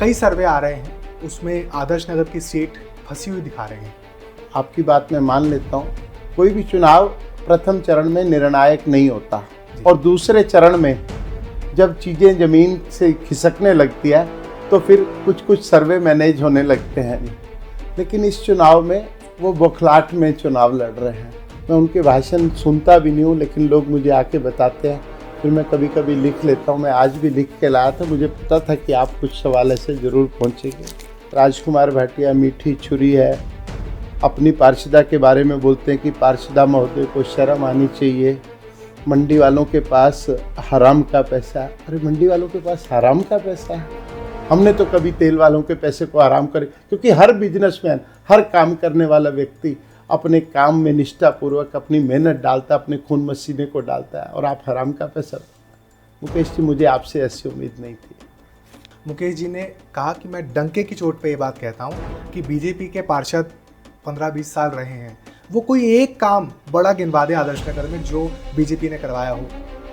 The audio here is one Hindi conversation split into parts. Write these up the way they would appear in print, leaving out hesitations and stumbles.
कई सर्वे आ रहे हैं, उसमें आदर्श नगर की सीट फंसी हुई दिखा रहे हैं। आपकी बात मैं मान लेता हूँ। कोई भी चुनाव प्रथम चरण में निर्णायक नहीं होता और दूसरे चरण में जब चीज़ें ज़मीन से खिसकने लगती है तो फिर कुछ कुछ सर्वे मैनेज होने लगते हैं। लेकिन इस चुनाव में वो बौखलाहट में चुनाव लड़ रहे हैं। मैं उनके भाषण सुनता भी नहीं हूँ, लेकिन लोग मुझे आके बताते हैं, फिर मैं कभी कभी लिख लेता हूँ। मैं आज भी लिख के लाया था, मुझे पता था कि आप कुछ सवाल ऐसे ज़रूर पहुँचेंगे। राजकुमार भाटिया मीठी छुरी है, अपनी पार्षदा के बारे में बोलते हैं कि पार्षदा महोदय को शर्म आनी चाहिए। मंडी वालों के पास हराम का पैसा। अरे मंडी वालों के पास हराम का पैसा है? हमने तो कभी तेल वालों के पैसे को हराम करे, क्योंकि हर बिजनेसमैन, हर काम करने वाला व्यक्ति अपने काम में निष्ठापूर्वक अपनी मेहनत डालता है, अपने खून पसीने को डालता है। और आप हराम का पैसा? मुकेश जी, मुझे आपसे ऐसी उम्मीद नहीं थी। मुकेश जी ने कहा कि मैं डंके की चोट पे ये बात कहता हूँ कि बीजेपी के पार्षद 15-20 साल रहे हैं, वो कोई एक काम बड़ा गिनवा दे आदर्श नगर में जो बीजेपी ने करवाया हो।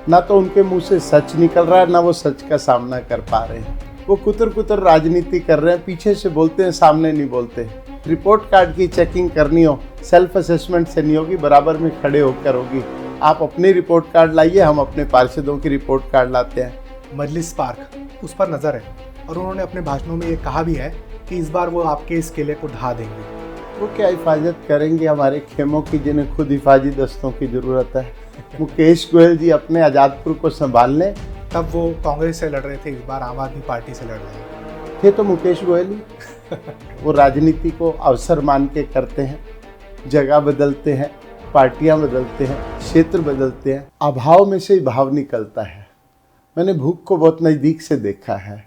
ना तो उनके मुंह से सच निकल रहा है, ना वो सच का सामना कर पा रहे हैं। वो कुतर कुतर राजनीति कर रहे हैं, पीछे से बोलते हैं, सामने नहीं बोलते। रिपोर्ट कार्ड की चेकिंग करनी हो, सेल्फ असेसमेंट से नहीं होगी, बराबर में खड़े होकर होगी। आप अपनी रिपोर्ट कार्ड लाइए, हम अपने पार्षदों की रिपोर्ट कार्ड लाते हैं। मजलिस पार्क, उस पर नज़र है, और उन्होंने अपने भाषणों में ये कहा भी है कि इस बार वो आपके इस किले को ढा देंगे। वो क्या हिफाजत करेंगे हमारे खेमों की, जिन्हें खुद हिफाजी दस्तों की ज़रूरत है। मुकेश गोयल जी अपने आज़ादपुर को संभाल लें। तब वो कांग्रेस से लड़ रहे थे, इस बार आम आदमी पार्टी से लड़ रहे हैं। थे तो मुकेश गोयल ही। वो राजनीति को अवसर मान के करते हैं, जगह बदलते हैं, पार्टियां बदलते हैं, क्षेत्र बदलते हैं। अभाव में से ही भाव निकलता है। मैंने भूख को बहुत नज़दीक से देखा है।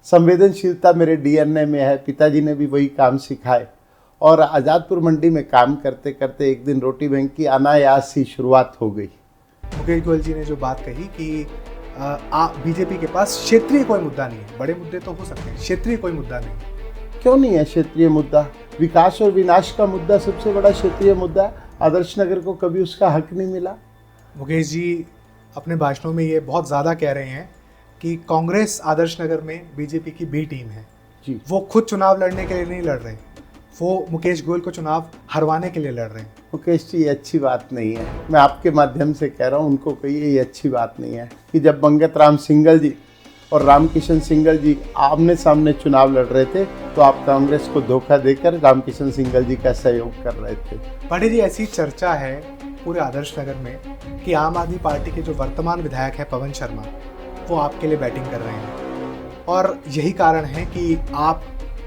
संवेदनशीलता मेरे डीएनए में है, पिताजी ने भी वही काम सिखाए। और आज़ादपुर मंडी में काम करते करते एक दिन रोटी बैंक की अनायास ही शुरुआत हो गई। मुकेश गोयल जी ने जो बात कही कि बीजेपी के पास क्षेत्रीय कोई मुद्दा नहीं है, बड़े मुद्दे तो हो सकते हैं, क्षेत्रीय कोई मुद्दा नहीं। क्यों नहीं है क्षेत्रीय मुद्दा? विकास और विनाश का मुद्दा सबसे बड़ा क्षेत्रीय मुद्दा है। आदर्श नगर को कभी उसका हक नहीं मिला। मुकेश जी अपने भाषणों में ये बहुत ज़्यादा कह रहे हैं कि कांग्रेस आदर्श नगर में बीजेपी की बी टीम है जी। वो खुद चुनाव लड़ने के लिए नहीं लड़ रहे, वो मुकेश गोयल को चुनाव हरवाने के लिए लड़ रहे हैं। मुकेश जी, ये अच्छी बात नहीं है। मैं आपके माध्यम से कह रहा हूँ, उनको कहिए ये अच्छी बात नहीं है कि जब मंगत राम सिंगल जी और रामकिशन सिंगल जी आमने सामने चुनाव लड़ रहे थे तो आप कांग्रेस को धोखा देकर रामकिशन सिंगल जी का सहयोग कर रहे थे। पांडे जी, ऐसी चर्चा है पूरे आदर्श नगर में कि आम आदमी पार्टी के जो वर्तमान विधायक है पवन शर्मा, वो आपके लिए बैटिंग कर रहे हैं, और यही कारण है कि आप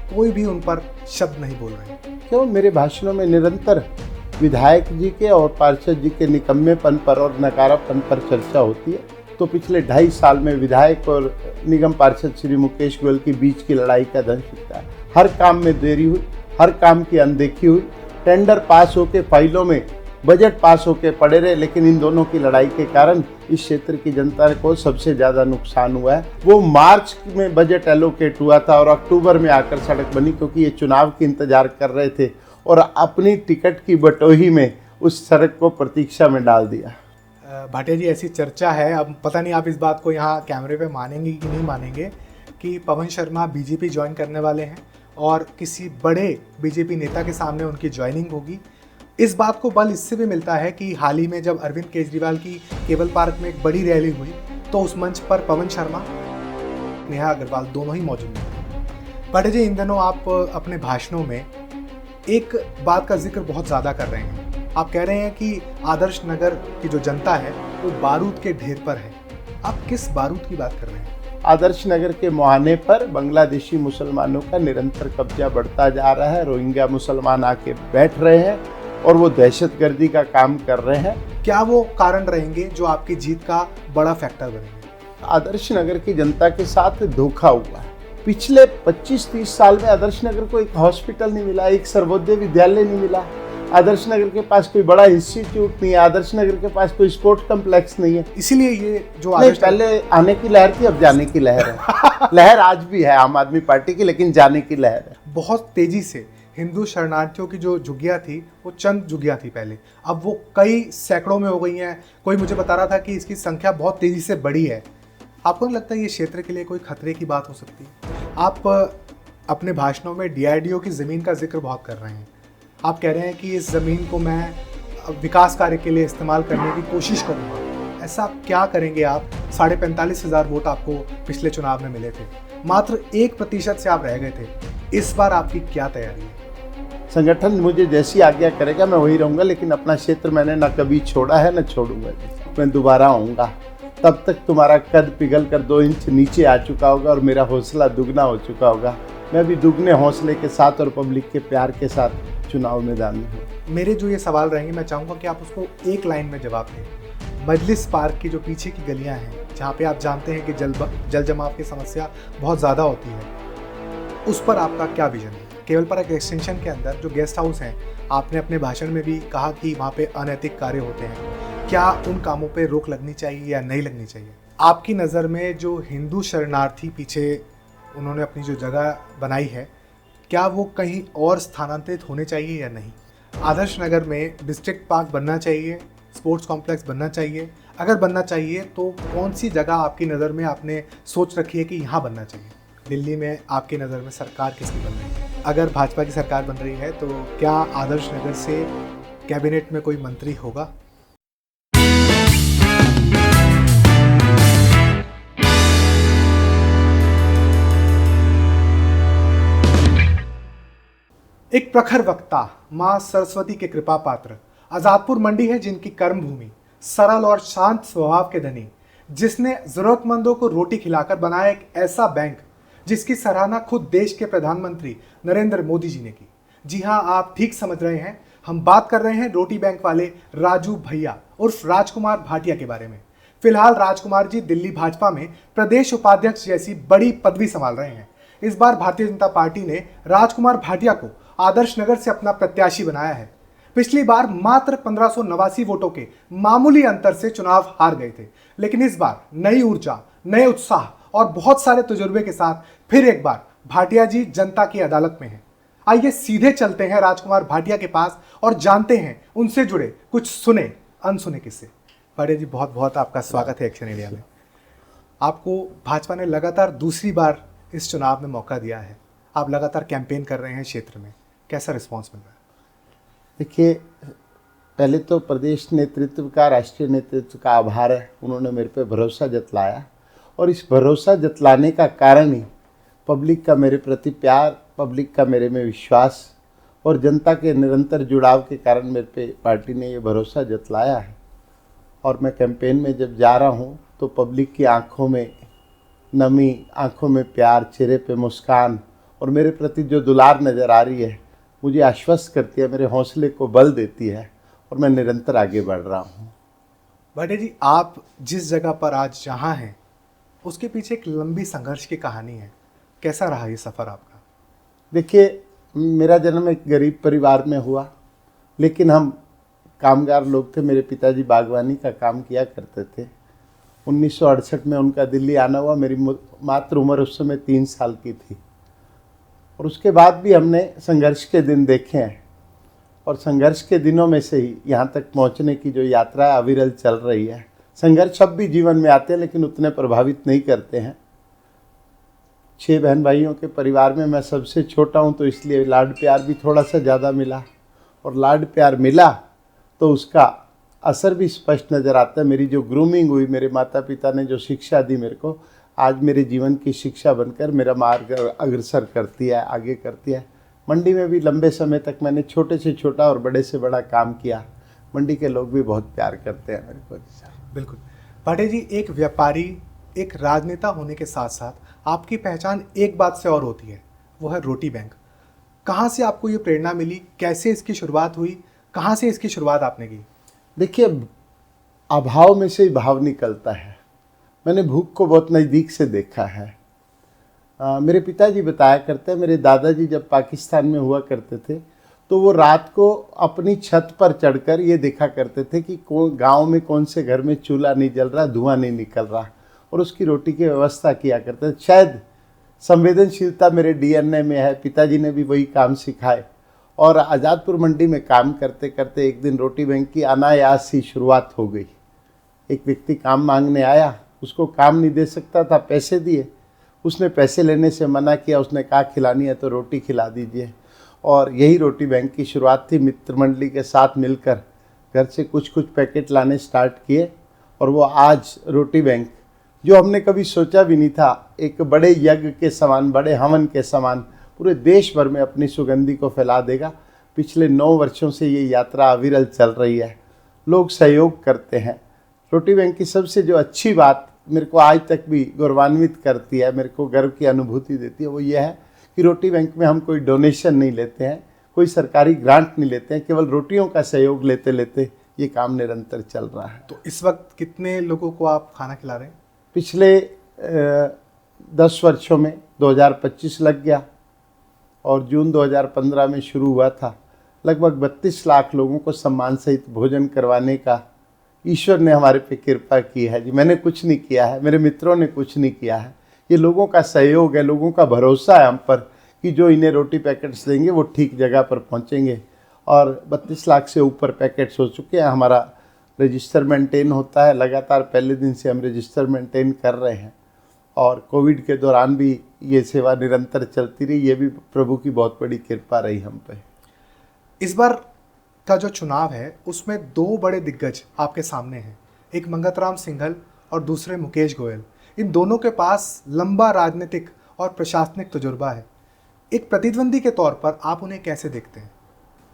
कोई भी उन पर शब्द नहीं बोल रहे हैं। क्यों? मेरे भाषणों में निरंतर विधायक जी के और पार्षद जी के निकम्मेपन पर और नकारापन पर चर्चा होती है। तो पिछले 2.5 साल में विधायक और निगम पार्षद श्री मुकेश गोयल के बीच की लड़ाई का धन दिखता है। हर काम में देरी हुई, हर काम की अनदेखी हुई, टेंडर पास होके फाइलों में बजट पास होके पड़े रहे, लेकिन इन दोनों की लड़ाई के कारण इस क्षेत्र की जनता को सबसे ज़्यादा नुकसान हुआ है। वो मार्च में बजट एलोकेट हुआ था और अक्टूबर में आकर सड़क बनी, क्योंकि ये चुनाव की इंतजार कर रहे थे और अपनी टिकट की बटोही में उस सड़क को प्रतीक्षा में डाल दिया। भाटिया जी, ऐसी चर्चा है, अब पता नहीं आप इस बात को यहाँ कैमरे पे मानेंगे कि नहीं मानेंगे, कि पवन शर्मा बीजेपी ज्वाइन करने वाले हैं और किसी बड़े बीजेपी नेता के सामने उनकी ज्वाइनिंग होगी। इस बात को बल इससे भी मिलता है कि हाल ही में जब अरविंद केजरीवाल की केबल पार्क में एक बड़ी रैली हुई तो उस मंच पर पवन शर्मा, नेहा अग्रवाल दोनों ही मौजूद हैं। भाटिया जी, इन दिनों आप अपने भाषणों में एक बात का जिक्र बहुत ज़्यादा कर रहे हैं। आप कह रहे हैं कि आदर्श नगर की जो जनता है वो बारूद के ढेर पर है। आप किस बारूद की बात कर रहे हैं? आदर्श नगर के मुहाने पर बांग्लादेशी मुसलमानों का निरंतर कब्जा बढ़ता जा रहा है। रोहिंग्या मुसलमान आके बैठ रहे हैं और वो दहशतगर्दी का काम कर रहे हैं। क्या वो कारण रहेंगे जो आपकी जीत का बड़ा फैक्टर बनेंगे? आदर्श नगर की जनता के साथ धोखा हुआ है। पिछले 25-30 साल में आदर्श नगर को एक हॉस्पिटल नहीं मिला, एक सर्वोदय विद्यालय नहीं मिला। आदर्श नगर के पास कोई बड़ा इंस्टीट्यूट नहीं है। आदर्श नगर के पास कोई स्पोर्ट्स कम्प्लेक्स नहीं है। इसीलिए ये जो पहले आने की लहर थी, अब जाने की लहर है। लहर आज भी है आम आदमी पार्टी की, लेकिन जाने की लहर है। बहुत तेजी से हिंदू शरणार्थियों की जो झुग्गियाँ थी वो चंद झुग्गियाँ थी पहले, अब वो कई सैकड़ों में हो गई हैं। कोई मुझे बता रहा था कि इसकी संख्या बहुत तेजी से बढ़ी है। आपको नहीं लगता ये क्षेत्र के लिए कोई खतरे की बात हो सकती है? आप अपने भाषणों में डीआरडीओ की ज़मीन का जिक्र बहुत कर रहे हैं। आप कह रहे हैं कि इस ज़मीन को मैं विकास कार्य के लिए इस्तेमाल करने की कोशिश करूँगा। ऐसा क्या करेंगे आप? 45,500 वोट आपको पिछले चुनाव में मिले थे, मात्र 1% से आप रह गए थे। इस बार आपकी क्या तैयारी है? संगठन मुझे जैसी आज्ञा करेगा मैं वही रहूँगा, लेकिन अपना क्षेत्र मैंने ना कभी छोड़ा है ना छोड़ूंगा। मैं दोबारा आऊँगा, तब तक तुम्हारा कद पिघल कर 2 इंच नीचे आ चुका होगा और मेरा हौसला दुगना हो चुका होगा। मैं भी दुगने हौसले के साथ और पब्लिक के प्यार के साथ चुनाव मैदान में हूँ। मेरे जो ये सवाल रहेंगे मैं चाहूँगा कि आप उसको एक लाइन में जवाब दें। मजलिस पार्क की जो पीछे की गलियाँ हैं, जहाँ पे आप जानते हैं कि जल जमाव की समस्या बहुत ज़्यादा होती है, उस पर आपका क्या विजन है? केवलपारा एक्सटेंशन के अंदर जो गेस्ट हाउस हैं, आपने अपने भाषण में भी कहा कि वहाँ पे अनैतिक कार्य होते हैं। क्या उन कामों पे रोक लगनी चाहिए या नहीं लगनी चाहिए? आपकी नज़र में जो हिंदू शरणार्थी पीछे उन्होंने अपनी जो जगह बनाई है, क्या वो कहीं और स्थानांतरित होने चाहिए या नहीं? आदर्श नगर में डिस्ट्रिक्ट पार्क बनना चाहिए, स्पोर्ट्स कॉम्प्लेक्स बनना चाहिए? अगर बनना चाहिए तो कौन सी जगह आपकी नज़र में आपने सोच रखी है कि यहाँ बनना चाहिए? दिल्ली में आपकी नज़र में सरकार किसकी बन रही है? अगर भाजपा की सरकार बन रही है तो क्या आदर्श नगर से कैबिनेट में कोई मंत्री होगा? एक प्रखर वक्ता, मां सरस्वती के कृपा पात्र, आजादपुर मंडी है जिनकी कर्म भूमि, सरल और शांत स्वभाव के धनी, जिसने जरूरतमंदों को रोटी खिलाकर बनाया एक ऐसा बैंक जिसकी सराहना खुद देश के प्रधानमंत्री नरेंद्र मोदी जी ने की। जी हां, आप ठीक समझ रहे हैं, हम बात कर रहे हैं रोटी बैंक वाले राजू भैया उर्फ राजकुमार भाटिया के बारे में। फिलहाल राजकुमार जी दिल्ली भाजपा में प्रदेश उपाध्यक्ष जैसी बड़ी पदवी संभाल रहे हैं। इस बार भारतीय जनता पार्टी ने राजकुमार भाटिया को आदर्श नगर से अपना प्रत्याशी बनाया है। पिछली बार मात्र 1589 वोटों के मामूली अंतर से चुनाव हार गए थे, लेकिन इस बार नई ऊर्जा, नए उत्साह और बहुत सारे तजुर्बे के साथ फिर एक बार भाटिया जी जनता की अदालत में हैं। आइए सीधे चलते हैं राजकुमार भाटिया के पास और जानते हैं उनसे जुड़े कुछ सुने अनसुने किस्से। भाटिया जी, बहुत बहुत आपका स्वागत है एक्शन इंडिया में। आपको भाजपा ने लगातार दूसरी बार इस चुनाव में मौका दिया है। आप लगातार कैंपेन कर रहे हैं क्षेत्र में, कैसा रिस्पॉन्स मिल रहा है? देखिए, पहले तो प्रदेश नेतृत्व का, राष्ट्रीय नेतृत्व का आभार है। उन्होंने मेरे पे भरोसा जतलाया और इस भरोसा जतलाने का कारण ही पब्लिक का मेरे प्रति प्यार, पब्लिक का मेरे में विश्वास और जनता के निरंतर जुड़ाव के कारण मेरे पे पार्टी ने ये भरोसा जतलाया है। और मैं कैंपेन में जब जा रहा हूँ तो पब्लिक की आंखों में नमी, आंखों में प्यार, चेहरे पे मुस्कान और मेरे प्रति जो दुलार नज़र आ रही है, मुझे आश्वस्त करती है, मेरे हौसले को बल देती है और मैं निरंतर आगे बढ़ रहा हूँ। भाटिया जी, आप जिस जगह पर आज जहाँ हैं उसके पीछे एक लंबी संघर्ष की कहानी है। कैसा रहा ये सफ़र आपका? देखिए, मेरा जन्म एक गरीब परिवार में हुआ, लेकिन हम कामगार लोग थे। मेरे पिताजी बागवानी का काम किया करते थे। 1968 में उनका दिल्ली आना हुआ। मेरी मात्र उम्र उस समय 3 साल की थी और उसके बाद भी हमने संघर्ष के दिन देखे हैं और संघर्ष के दिनों में से ही यहाँ तक पहुँचने की जो यात्रा अविरल चल रही है। संघर्ष अब भी जीवन में आते हैं लेकिन उतने प्रभावित नहीं करते हैं। 6 बहन भाइयों के परिवार में मैं सबसे छोटा हूँ, तो इसलिए लाड प्यार भी थोड़ा सा ज़्यादा मिला और लाड प्यार मिला तो उसका असर भी स्पष्ट नज़र आता है। मेरी जो ग्रूमिंग हुई, मेरे माता पिता ने जो शिक्षा दी मेरे को, आज मेरे जीवन की शिक्षा बनकर मेरा मार्ग अग्रसर करती है, आगे करती है। मंडी में भी लंबे समय तक मैंने छोटे से छोटा और बड़े से बड़ा काम किया। मंडी के लोग भी बहुत प्यार करते हैं मेरे को। बिल्कुल भाटिया जी, एक व्यापारी, एक राजनेता होने के साथ साथ आपकी पहचान एक बात से और होती है, वो है रोटी बैंक। कहाँ से आपको ये प्रेरणा मिली? कैसे इसकी शुरुआत हुई? कहाँ से इसकी शुरुआत आपने की? देखिए, अभाव में से ही भाव निकलता है। मैंने भूख को बहुत नज़दीक से देखा है। मेरे पिताजी बताया करते हैं, मेरे दादाजी जब पाकिस्तान में हुआ करते थे तो वो रात को अपनी छत पर चढ़कर ये देखा करते थे कि गांव में कौन से घर में चूल्हा नहीं जल रहा, धुआं नहीं निकल रहा, और उसकी रोटी की व्यवस्था किया करते थे। शायद संवेदनशीलता मेरे डीएनए में है। पिताजी ने भी वही काम सिखाए और आज़ादपुर मंडी में काम करते करते एक दिन रोटी बैंक की अनायास सी शुरुआत हो गई। एक व्यक्ति काम मांगने आया उसको काम नहीं दे सकता था, पैसे दिए, उसने पैसे लेने से मना किया, उसने कहा खिलानी है तो रोटी खिला दीजिए। और यही रोटी बैंक की शुरुआत थी। मित्र मंडली के साथ मिलकर घर से कुछ कुछ पैकेट लाने स्टार्ट किए और वो आज रोटी बैंक, जो हमने कभी सोचा भी नहीं था, एक बड़े यज्ञ के समान, बड़े हवन के समान पूरे देश भर में अपनी सुगंधी को फैला देगा। पिछले 9 वर्षों से ये यात्रा अविरल चल रही है, लोग सहयोग करते हैं। रोटी बैंक की सबसे जो अच्छी बात मेरे को आज तक भी गौरवान्वित करती है, मेरे को गर्व की अनुभूति देती है, वो ये है कि रोटी बैंक में हम कोई डोनेशन नहीं लेते हैं, कोई सरकारी ग्रांट नहीं लेते हैं, केवल रोटियों का सहयोग लेते लेते ये काम निरंतर चल रहा है। तो इस वक्त कितने लोगों को आप खाना खिला रहे हैं? पिछले 10 वर्षों में 2025 लग गया और जून 2015 में शुरू हुआ था। लगभग 32 लाख लोगों को सम्मान सहित भोजन करवाने का ईश्वर ने हमारे पे कृपा की है जी। मैंने कुछ नहीं किया है, मेरे मित्रों ने कुछ नहीं किया है, ये लोगों का सहयोग है, लोगों का भरोसा है हम पर कि जो इन्हें रोटी पैकेट्स देंगे वो ठीक जगह पर पहुंचेंगे। और 32 लाख से ऊपर पैकेट्स हो चुके हैं। हमारा रजिस्टर मेंटेन होता है, लगातार पहले दिन से हम रजिस्टर मेंटेन कर रहे हैं और कोविड के दौरान भी ये सेवा निरंतर चलती रही। ये भी प्रभु की बहुत बड़ी कृपा रही हम पे। इस बार का जो चुनाव है उसमें 2 बड़े दिग्गज आपके सामने हैं, एक मंगतराम सिंघल और दूसरे मुकेश गोयल। इन दोनों के पास लंबा राजनीतिक और प्रशासनिक तजुर्बा है। एक प्रतिद्वंदी के तौर पर आप उन्हें कैसे देखते हैं?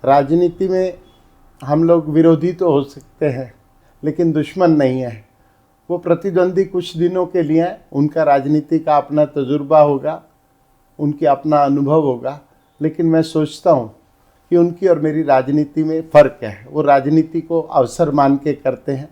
राजनीति में हम लोग विरोधी तो हो सकते हैं लेकिन दुश्मन नहीं है। वो प्रतिद्वंदी कुछ दिनों के लिए हैं, उनका राजनीति का अपना तजुर्बा होगा, उनकी अपना अनुभव होगा, लेकिन मैं सोचता हूँ कि उनकी और मेरी राजनीति में फ़र्क है। वो राजनीति को अवसर मान के करते हैं,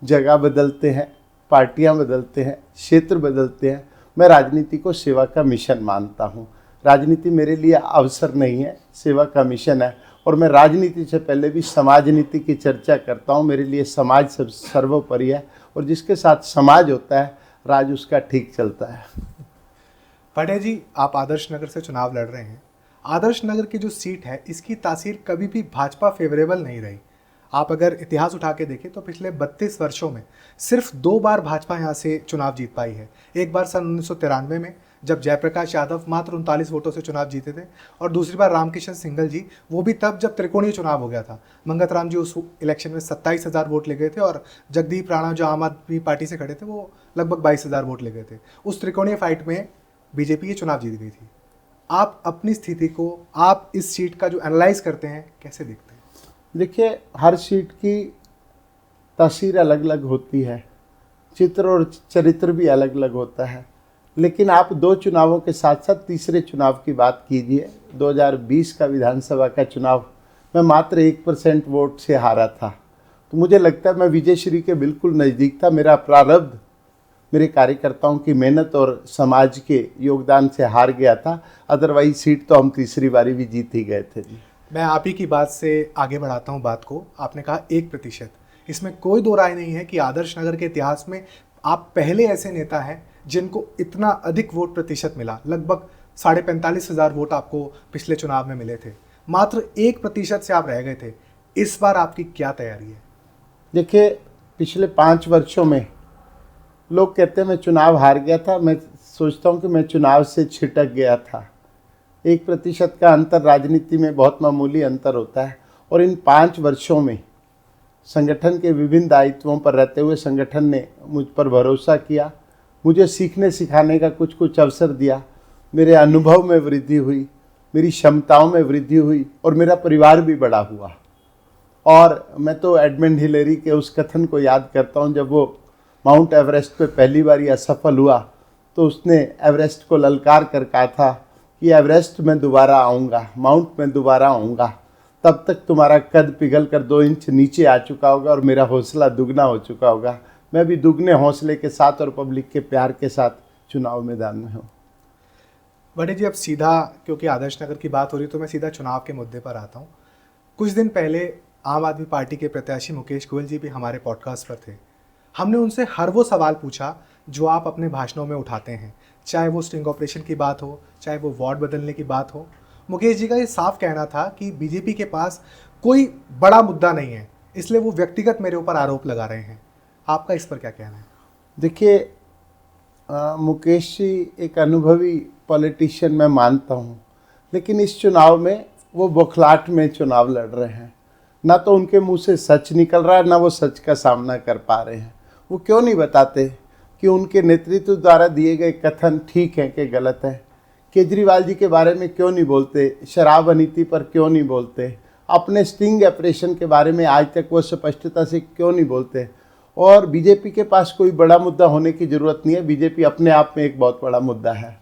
जगह बदलते हैं, पार्टियां बदलते हैं, क्षेत्र बदलते हैं। मैं राजनीति को सेवा का मिशन मानता हूँ। राजनीति मेरे लिए अवसर नहीं है, सेवा का मिशन है। और मैं राजनीति से पहले भी समाज नीति की चर्चा करता हूँ। मेरे लिए समाज सब सर्वोपरि है और जिसके साथ समाज होता है, राज उसका ठीक चलता है। पांडे जी, आप आदर्श नगर से चुनाव लड़ रहे हैं। आदर्श नगर की जो सीट है इसकी तासीर कभी भी भाजपा फेवरेबल नहीं रही। आप अगर इतिहास उठा के देखें तो पिछले 32 वर्षों में सिर्फ 2 बार भाजपा यहाँ से चुनाव जीत पाई है। एक बार सन 1993 में जब जयप्रकाश यादव मात्र 39 वोटों से चुनाव जीते थे, और दूसरी बार रामकिशन सिंघल जी, वो भी तब जब त्रिकोणीय चुनाव हो गया था। मंगतराम जी उस इलेक्शन में 27,000 वोट ले गए थे और जगदीप राणा जो आम आदमी पार्टी से खड़े थे वो लगभग 22,000 वोट ले गए थे। उस त्रिकोणीय फाइट में बीजेपी ये चुनाव जीत गई थी। आप अपनी स्थिति को, आप इस सीट का जो एनालाइज करते हैं, कैसे देखते हैं? देखिए, हर सीट की तासीर अलग अलग होती है, चित्र और चरित्र भी अलग अलग होता है। लेकिन आप 2 चुनावों के साथ साथ तीसरे चुनाव की बात कीजिए। 2020 का विधानसभा का चुनाव मैं मात्र 1% वोट से हारा था। तो मुझे लगता है मैं विजयश्री के बिल्कुल नज़दीक था। मेरा प्रारब्ध मेरे कार्यकर्ताओं की मेहनत और समाज के योगदान से हार गया था। अदरवाइज सीट तो हम तीसरी बारी भी जीत ही गए थे जी। मैं आप ही की बात से आगे बढ़ाता हूं बात को। आपने कहा 1%, इसमें कोई दो राय नहीं है कि आदर्श नगर के इतिहास में आप पहले ऐसे नेता हैं जिनको इतना अधिक वोट प्रतिशत मिला। लगभग 45,500 वोट आपको पिछले चुनाव में मिले थे, मात्र 1% से आप रह गए थे। इस बार आपकी क्या तैयारी है? देखिए, पिछले 5 वर्षों में लोग कहते हैं मैं चुनाव हार गया था। मैं सोचता हूँ कि मैं चुनाव से छिटक गया था। 1% का अंतर राजनीति में बहुत मामूली अंतर होता है। और इन 5 वर्षों में संगठन के विभिन्न दायित्वों पर रहते हुए संगठन ने मुझ पर भरोसा किया, मुझे सीखने सिखाने का कुछ अवसर दिया। मेरे अनुभव में वृद्धि हुई, मेरी क्षमताओं में वृद्धि हुई और मेरा परिवार भी बड़ा हुआ। और मैं तो एडमंड हिलेरी के उस कथन को याद करता हूँ, जब वो माउंट एवरेस्ट पे पहली बार असफल हुआ तो उसने एवरेस्ट को ललकार कर कहा था कि एवरेस्ट में दोबारा आऊँगा, माउंट में दोबारा आऊँगा, तब तक तुम्हारा कद पिघल कर 2 इंच नीचे आ चुका होगा और मेरा हौसला दुगना हो चुका होगा। मैं भी दुगने हौसले के साथ और पब्लिक के प्यार के साथ चुनाव मैदान में हूँ। बड़े जी, अब सीधा, क्योंकि आदर्श नगर की बात हो रही तो मैं सीधा चुनाव के मुद्दे पर आता हूँ। कुछ दिन पहले आम आदमी पार्टी के प्रत्याशी मुकेश गोयल जी भी हमारे पॉडकास्ट पर थे। हमने उनसे हर वो सवाल पूछा जो आप अपने भाषणों में उठाते हैं, चाहे वो स्टिंग ऑपरेशन की बात हो, चाहे वो वार्ड बदलने की बात हो। मुकेश जी का ये साफ कहना था कि बीजेपी के पास कोई बड़ा मुद्दा नहीं है, इसलिए वो व्यक्तिगत मेरे ऊपर आरोप लगा रहे हैं। आपका इस पर क्या कहना है? देखिए, मुकेश जी एक अनुभवी पॉलिटिशियन मैं मानता हूँ, लेकिन इस चुनाव में वो बौखलाहट में चुनाव लड़ रहे हैं। ना तो उनके मुंह से सच निकल रहा है, ना वो सच का सामना कर पा रहे हैं। वो क्यों नहीं बताते कि उनके नेतृत्व द्वारा दिए गए कथन ठीक हैं कि गलत हैं? केजरीवाल जी के बारे में क्यों नहीं बोलते? शराब नीति पर क्यों नहीं बोलते? अपने स्टिंग ऑपरेशन के बारे में आज तक वो स्पष्टता से क्यों नहीं बोलते? और बीजेपी के पास कोई बड़ा मुद्दा होने की ज़रूरत नहीं है, बीजेपी अपने आप में एक बहुत बड़ा मुद्दा है।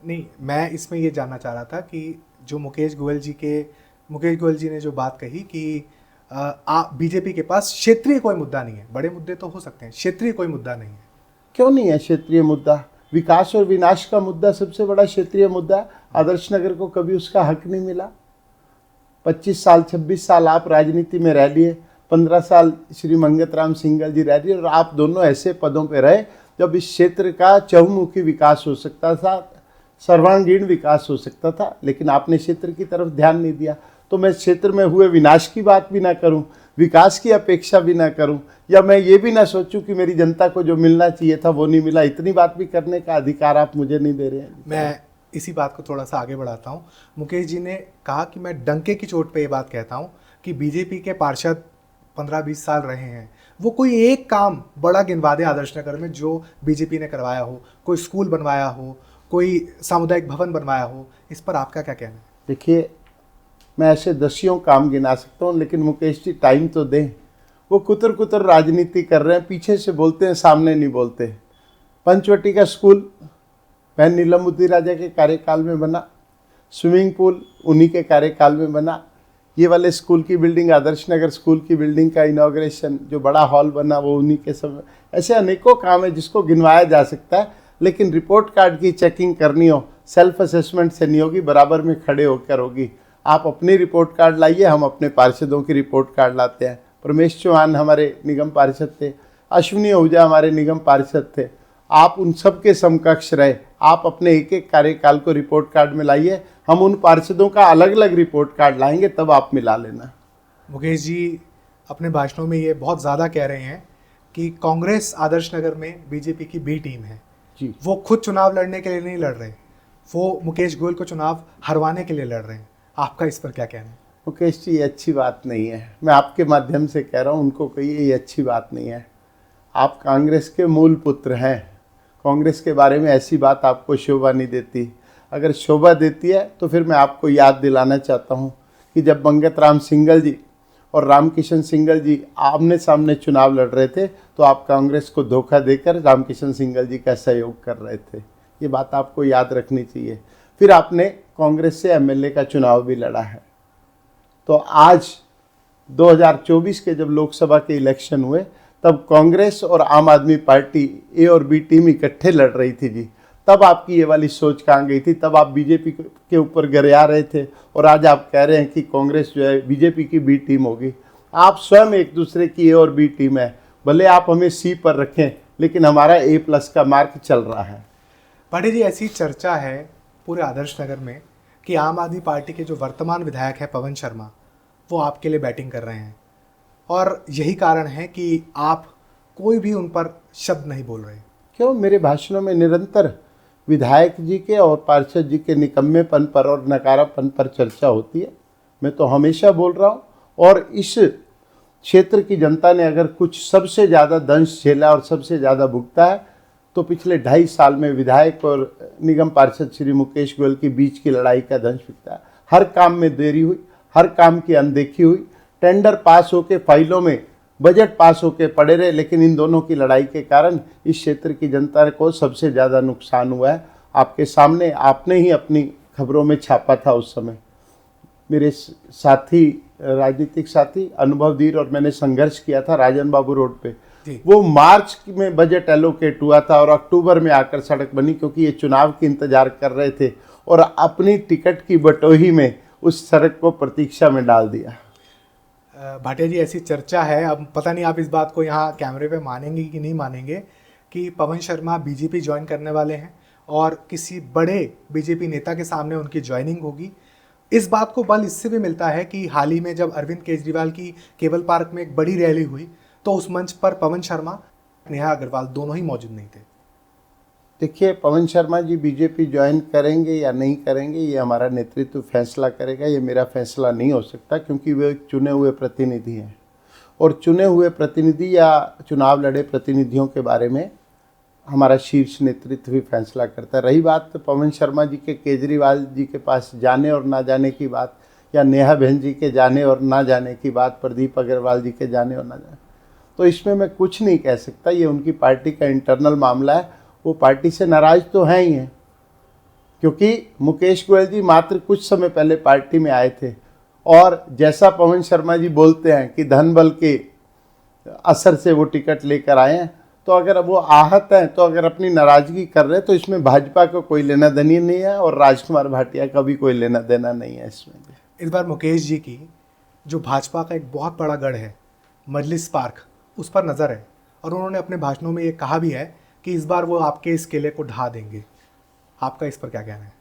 नहीं, मैं इसमें ये जानना चाह रहा था कि जो मुकेश गोयल जी ने जो बात कही कि बीजेपी के पास क्षेत्रीय कोई मुद्दा नहीं है। बड़े मुद्दे तो हो सकते हैं, क्षेत्रीय कोई मुद्दा नहीं है। क्यों नहीं है क्षेत्रीय मुद्दा? विकास और विनाश का मुद्दा सबसे बड़ा क्षेत्रीय मुद्दा है। आदर्श नगर को कभी उसका हक नहीं मिला। 25 साल 26 साल आप राजनीति में रह लिए, 15 साल श्री मंगत राम सिंघल जी रह लिए, और आप दोनों ऐसे पदों पे रहे जब इस क्षेत्र का चहुमुखी विकास हो सकता था, सर्वांगीण विकास हो सकता था, लेकिन आपने क्षेत्र की तरफ ध्यान नहीं दिया। तो मैं क्षेत्र में हुए विनाश की बात भी ना करूं, विकास की अपेक्षा भी ना करूं, या मैं ये भी ना सोचूं कि मेरी जनता को जो मिलना चाहिए था वो नहीं मिला, इतनी बात भी करने का अधिकार आप मुझे नहीं दे रहे हैं। मैं इसी बात को थोड़ा सा आगे बढ़ाता हूँ। मुकेश जी ने कहा कि मैं डंके की चोट पे ये बात कहता हूँ कि बीजेपी के पार्षद 15-20 साल रहे हैं, वो कोई एक काम बड़ा गिनवा दे आदर्श नगर में जो बीजेपी ने करवाया हो, कोई स्कूल बनवाया हो, कोई सामुदायिक भवन बनवाया हो, इस पर आपका क्या कहना है? देखिए, मैं ऐसे दसियों काम गिना सकता हूँ, लेकिन मुकेश जी टाइम तो दें। वो कुतर कुतर राजनीति कर रहे हैं, पीछे से बोलते हैं, सामने नहीं बोलते। पंचवटी का स्कूल बहन नीलमउद्दीन राजा के कार्यकाल में बना, स्विमिंग पूल उन्हीं के कार्यकाल में बना। ये वाले स्कूल की बिल्डिंग, आदर्श नगर स्कूल की बिल्डिंग का इनॉग्रेशन, जो बड़ा हॉल बना, वो उन्हीं के समय। ऐसे अनेकों काम है जिसको गिनवाया जा सकता है, लेकिन रिपोर्ट कार्ड की चेकिंग करनी हो, सेल्फ असेसमेंट से नहीं होगी, बराबर में खड़े होकर होगी। आप अपनी रिपोर्ट कार्ड लाइए, हम अपने पार्षदों की रिपोर्ट कार्ड लाते हैं। प्रमेश चौहान हमारे निगम पार्षद थे, अश्विनी आहूजा हमारे निगम पार्षद थे। आप उन सब के समकक्ष रहे, आप अपने एक एक कार्यकाल को रिपोर्ट कार्ड में लाइए, हम उन पार्षदों का अलग अलग रिपोर्ट कार्ड लाएंगे, तब आप मिला लेना। मुकेश जी अपने भाषणों में ये बहुत ज़्यादा कह रहे हैं कि कांग्रेस आदर्श नगर में बीजेपी की बी टीम है जी। वो खुद चुनाव लड़ने के लिए नहीं लड़ रहे, वो मुकेश गोयल को चुनाव हरवाने के लिए लड़ रहे हैं। आपका इस पर क्या कहना है? मुकेश जी, ये अच्छी बात नहीं है। मैं आपके माध्यम से कह रहा हूँ, उनको कहिए ये अच्छी बात नहीं है। आप कांग्रेस के मूल पुत्र हैं, कांग्रेस के बारे में ऐसी बात आपको शोभा नहीं देती। अगर शोभा देती है तो फिर मैं आपको याद दिलाना चाहता हूँ कि जब मंगत राम सिंघल जी और रामकिशन सिंघल जी आमने सामने चुनाव लड़ रहे थे, तो आप कांग्रेस को धोखा देकर रामकिशन सिंघल जी का सहयोग कर रहे थे। ये बात आपको याद रखनी चाहिए। फिर आपने कांग्रेस से एमएलए का चुनाव भी लड़ा है। तो आज 2024 के जब लोकसभा के इलेक्शन हुए, तब कांग्रेस और आम आदमी पार्टी ए और बी टीम इकट्ठे लड़ रही थी जी। तब आपकी ये वाली सोच कहाँ गई थी? तब आप बीजेपी के ऊपर गरिया रहे थे, और आज आप कह रहे हैं कि कांग्रेस जो है बीजेपी की बी टीम होगी। आप स्वयं एक दूसरे की ए और बी टीम है। भले आप हमें सी पर रखें, लेकिन हमारा A+ का मार्क चल रहा है। पांडे जी, ऐसी चर्चा है पूरे आदर्श नगर में कि आम आदमी पार्टी के जो वर्तमान विधायक है पवन शर्मा, वो आपके लिए बैटिंग कर रहे हैं, और यही कारण है कि आप कोई भी उन पर शब्द नहीं बोल रहे। क्यों? मेरे भाषणों में निरंतर विधायक जी के और पार्षद जी के निकम्मेपन पर और नकारापन पर चर्चा होती है। मैं तो हमेशा बोल रहा हूँ, और इस क्षेत्र की जनता ने अगर कुछ सबसे ज़्यादा दंश झेला और सबसे ज़्यादा भुगता है, तो पिछले 2.5 साल में विधायक और निगम पार्षद श्री मुकेश गोयल के बीच की लड़ाई का दंश भुगता है। हर काम में देरी हुई, हर काम की अनदेखी हुई, टेंडर पास होके फाइलों में बजट पास होके पड़े रहे, लेकिन इन दोनों की लड़ाई के कारण इस क्षेत्र की जनता को सबसे ज़्यादा नुकसान हुआ है। आपके सामने आपने ही अपनी खबरों में छापा था। उस समय मेरे साथी, राजनीतिक साथी अनुभवधीर और मैंने संघर्ष किया था राजन बाबू रोड पे। वो मार्च में बजट एलोकेट हुआ था और अक्टूबर में आकर सड़क बनी, क्योंकि ये चुनाव की इंतजार कर रहे थे और अपनी टिकट की बटोही में उस सड़क को प्रतीक्षा में डाल दिया। भाटिया जी, ऐसी चर्चा है, अब पता नहीं आप इस बात को यहाँ कैमरे पे मानेंगे कि नहीं मानेंगे, कि पवन शर्मा बीजेपी ज्वाइन करने वाले हैं और किसी बड़े बीजेपी नेता के सामने उनकी ज्वाइनिंग होगी। इस बात को बल इससे भी मिलता है कि हाल ही में जब अरविंद केजरीवाल की केबल पार्क में एक बड़ी रैली हुई, तो उस मंच पर पवन शर्मा नेहा अग्रवाल दोनों ही मौजूद नहीं थे। देखिए, पवन शर्मा जी बीजेपी ज्वाइन करेंगे या नहीं करेंगे ये हमारा नेतृत्व फैसला करेगा, ये मेरा फैसला नहीं हो सकता, क्योंकि वे एक चुने हुए प्रतिनिधि हैं और चुने हुए प्रतिनिधि या चुनाव लड़े प्रतिनिधियों के बारे में हमारा शीर्ष नेतृत्व भी फैसला करता है। रही बात तो पवन शर्मा जी के केजरीवाल जी के पास जाने और ना जाने की बात, या नेहा बहन जी के जाने और ना जाने की बात, प्रदीप अग्रवाल जी के जाने और ना जाने, तो इसमें मैं कुछ नहीं कह सकता। ये उनकी पार्टी का इंटरनल मामला है। वो पार्टी से नाराज तो हैं ही हैं, क्योंकि मुकेश गोयल जी मात्र कुछ समय पहले पार्टी में आए थे और जैसा पवन शर्मा जी बोलते हैं कि धन बल के असर से वो टिकट लेकर आए हैं, तो अगर वो आहत हैं, तो अगर अपनी नाराजगी कर रहे हैं, तो इसमें भाजपा का कोई लेना देना नहीं है और राजकुमार भाटिया का भी कोई लेना देना नहीं है इसमें। इस बार मुकेश जी की जो भाजपा का एक बहुत बड़ा गढ़ है मजलिस पार्क, उस पर नज़र है और उन्होंने अपने भाषणों में ये कहा भी है कि इस बार वो आपके इस किले को ढा देंगे। आपका इस पर क्या कहना है?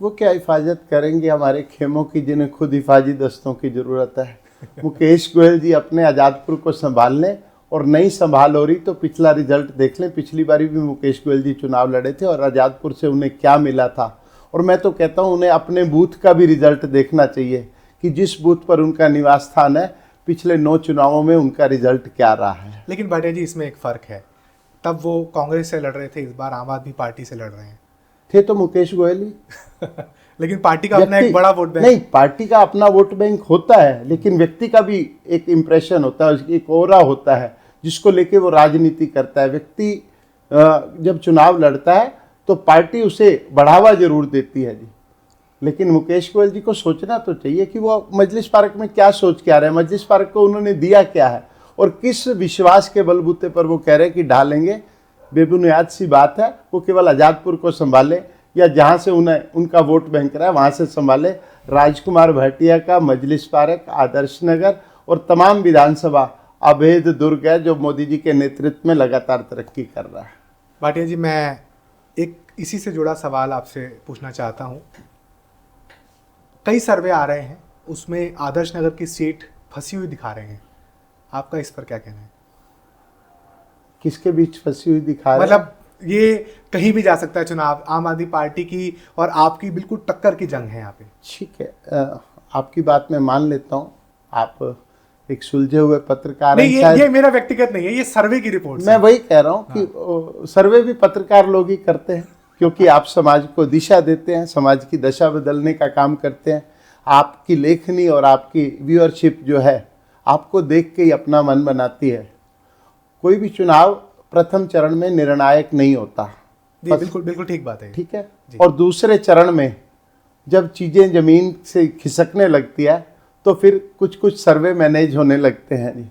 वो क्या हिफाजत करेंगे हमारे खेमों की, जिन्हें खुद हिफाजी दस्तों की ज़रूरत है। मुकेश गोयल जी अपने आज़ादपुर को संभाल लें और नहीं संभाल हो रही तो पिछला रिजल्ट देख लें। पिछली बारी भी मुकेश गोयल जी चुनाव लड़े थे और आज़ादपुर से उन्हें क्या मिला था। और मैं तो कहता हूँ उन्हें अपने बूथ का भी रिजल्ट देखना चाहिए कि जिस बूथ पर उनका निवास स्थान है पिछले 9 चुनावों में उनका रिजल्ट क्या रहा है। लेकिन भाटिया जी, इसमें एक फ़र्क है, तब वो कांग्रेस से लड़ रहे थे, इस बार आम आदमी पार्टी से लड़ रहे हैं। थे तो मुकेश गोयल ही लेकिन पार्टी का अपना एक बड़ा वोट बैंक नहीं, पार्टी का अपना वोट बैंक होता है, लेकिन व्यक्ति का भी एक इम्प्रेशन होता है, एक ओरा होता है जिसको लेके वो राजनीति करता है। व्यक्ति जब चुनाव लड़ता है तो पार्टी उसे बढ़ावा जरूर देती है जी। लेकिन मुकेश गोयल जी को सोचना तो चाहिए कि वो मजलिस पार्क में क्या सोच के आ रहे हैं, मजलिस पार्क को उन्होंने दिया क्या है और किस विश्वास के बलबूते पर वो कह रहे हैं कि ढालेंगे। बेबुनियाद सी बात है। वो केवल आज़ादपुर को संभाले या जहाँ से उन्हें उनका वोट बैंक रहा है वहाँ से संभाले। राजकुमार भाटिया का मजलिस पार्क, आदर्श नगर और तमाम विधानसभा अभेद दुर्ग है जो मोदी जी के नेतृत्व में लगातार तरक्की कर रहा है। भाटिया जी, मैं एक इसी से जुड़ा सवाल आपसे पूछना चाहता हूँ। कई सर्वे आ रहे हैं, उसमें आदर्श नगर की सीट फंसी हुई दिखा रहे हैं। आपका इस पर क्या कहना है? किसके बीच फंसी हुई दिखा रहे हैं? मतलब ये कहीं भी जा सकता है चुनाव, आम आदमी पार्टी की और आपकी बिल्कुल टक्कर की जंग है यहाँ पे। ठीक है, आपकी बात मैं मान लेता हूँ। आप एक सुलझे हुए पत्रकार नहीं, ये मेरा व्यक्तिगत नहीं है, ये सर्वे की रिपोर्ट। मैं वही कह रहा हूँ कि सर्वे भी पत्रकार लोग ही करते हैं, क्योंकि आप समाज को दिशा देते हैं, समाज की दशा बदलने का काम करते हैं। आपकी लेखनी और आपकी व्यूअरशिप जो है आपको देख के ही अपना मन बनाती है। कोई भी चुनाव प्रथम चरण में निर्णायक नहीं होता। बिल्कुल बिल्कुल ठीक बात है। ठीक है। और दूसरे चरण में जब चीज़ें ज़मीन से खिसकने लगती है तो फिर कुछ कुछ सर्वे मैनेज होने लगते हैं जी।